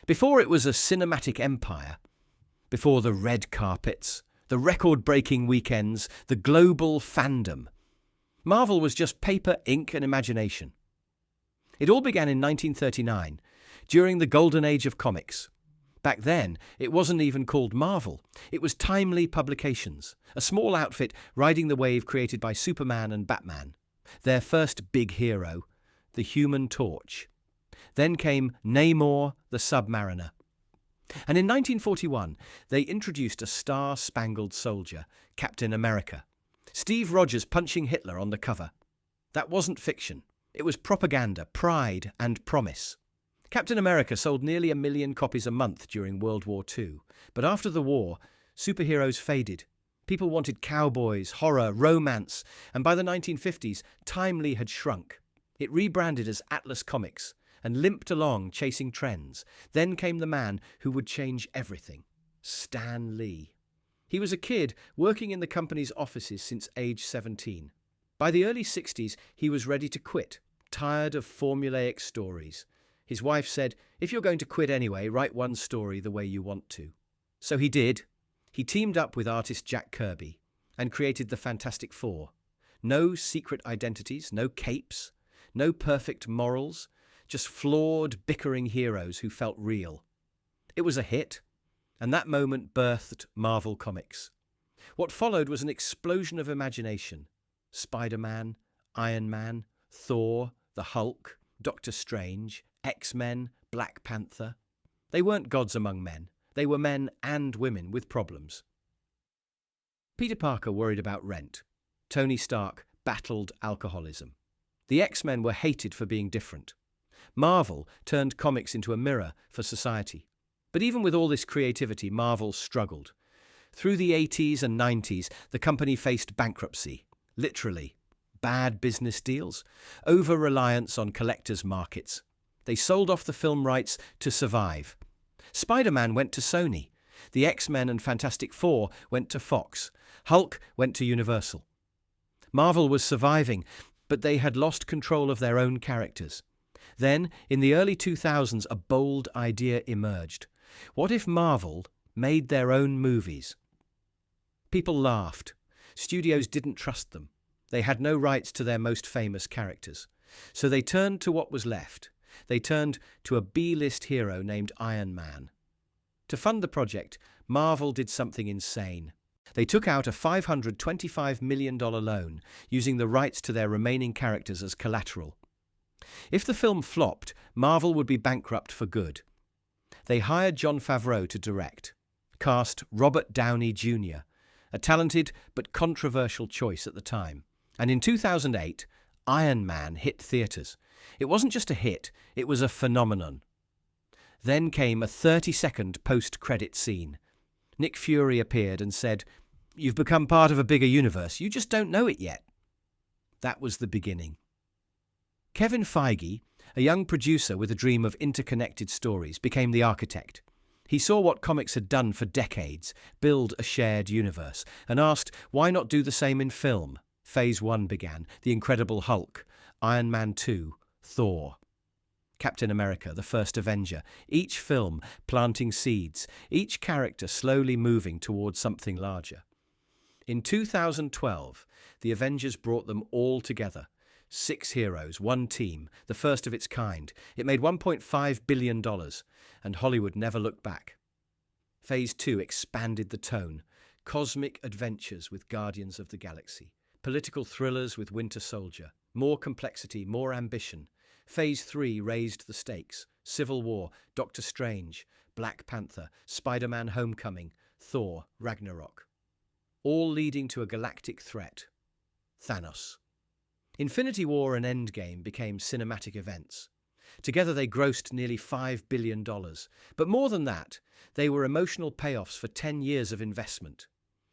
Before it was a cinematic empire, before the red carpets, the record-breaking weekends, the global fandom, Marvel was just paper, ink, and imagination. It all began in 1939, during the Golden Age of comics. Back then, it wasn't even called Marvel. It was Timely Publications, a small outfit riding the wave created by Superman and Batman. Their first big hero, the Human Torch. Then came Namor the Submariner. And in 1941, they introduced a star-spangled soldier, Captain America. Steve Rogers punching Hitler on the cover. That wasn't fiction. It was propaganda, pride, and promise. Captain America sold nearly 1 million copies a month during World War II. But after the war, superheroes faded. People wanted cowboys, horror, romance, and by the 1950s, Timely had shrunk. It rebranded as Atlas Comics and limped along chasing trends. Then came the man who would change everything, Stan Lee. He was a kid working in the company's offices since age 17. By the early 60s, he was ready to quit, tired of formulaic stories. His wife said, "If you're going to quit anyway, write one story the way you want to." So he did. He teamed up with artist Jack Kirby and created the Fantastic Four. No secret identities, no capes, no perfect morals, just flawed, bickering heroes who felt real. It was a hit, and that moment birthed Marvel Comics. What followed was an explosion of imagination. Spider-Man, Iron Man, Thor, the Hulk, Doctor Strange, X-Men, Black Panther. They weren't gods among men. They were men and women with problems. Peter Parker worried about rent. Tony Stark battled alcoholism. The X-Men were hated for being different. Marvel turned comics into a mirror for society. But even with all this creativity, Marvel struggled. Through the 80s and 90s, the company faced bankruptcy. Literally. Bad business deals, over-reliance on collectors' markets. They sold off the film rights to survive. Spider-Man went to Sony. The X-Men and Fantastic Four went to Fox. Hulk went to Universal. Marvel was surviving, but they had lost control of their own characters. Then, in the early 2000s, a bold idea emerged. What if Marvel made their own movies? People laughed. Studios didn't trust them. They had no rights to their most famous characters. So they turned to what was left. They turned to a B-list hero named Iron Man. To fund the project, Marvel did something insane. They took out a $525 million loan, using the rights to their remaining characters as collateral. If the film flopped, Marvel would be bankrupt for good. They hired Jon Favreau to direct, cast Robert Downey Jr., a talented but controversial choice at the time. And in 2008, Iron Man hit theaters. It wasn't just a hit, it was a phenomenon. Then came a 30-second post-credit scene. Nick Fury appeared and said, "You've become part of a bigger universe, you just don't know it yet." That was the beginning. Kevin Feige, a young producer with a dream of interconnected stories, became the architect. He saw what comics had done for decades, build a shared universe, and asked, why not do the same in film? Phase 1 began, The Incredible Hulk, Iron Man 2, Thor, Captain America, the first Avenger, each film planting seeds, each character slowly moving towards something larger. In 2012, the Avengers brought them all together. 6 heroes, 1 team, the first of its kind. It made $1.5 billion, and Hollywood never looked back. Phase 2 expanded the tone. Cosmic adventures with Guardians of the Galaxy. Political thrillers with Winter Soldier. More complexity, more ambition. Phase 3 raised the stakes. Civil War, Doctor Strange, Black Panther, Spider-Man Homecoming, Thor, Ragnarok. All leading to a galactic threat. Thanos. Infinity War and Endgame became cinematic events. Together they grossed nearly $5 billion. But more than that, they were emotional payoffs for 10 years of investment.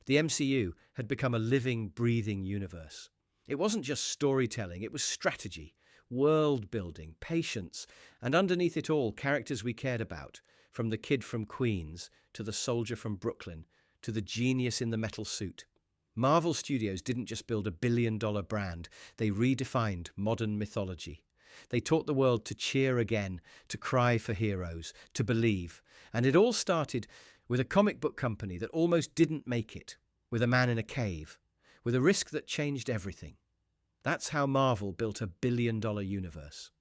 The MCU had become a living, breathing universe. It wasn't just storytelling, it was strategy, world building, patience, and underneath it all, characters we cared about, from the kid from Queens to the soldier from Brooklyn to the genius in the metal suit. Marvel Studios didn't just build a billion-dollar brand, they redefined modern mythology. They taught the world to cheer again, to cry for heroes, to believe. And it all started with a comic book company that almost didn't make it, with a man in a cave, with a risk that changed everything. That's how Marvel built a billion-dollar universe.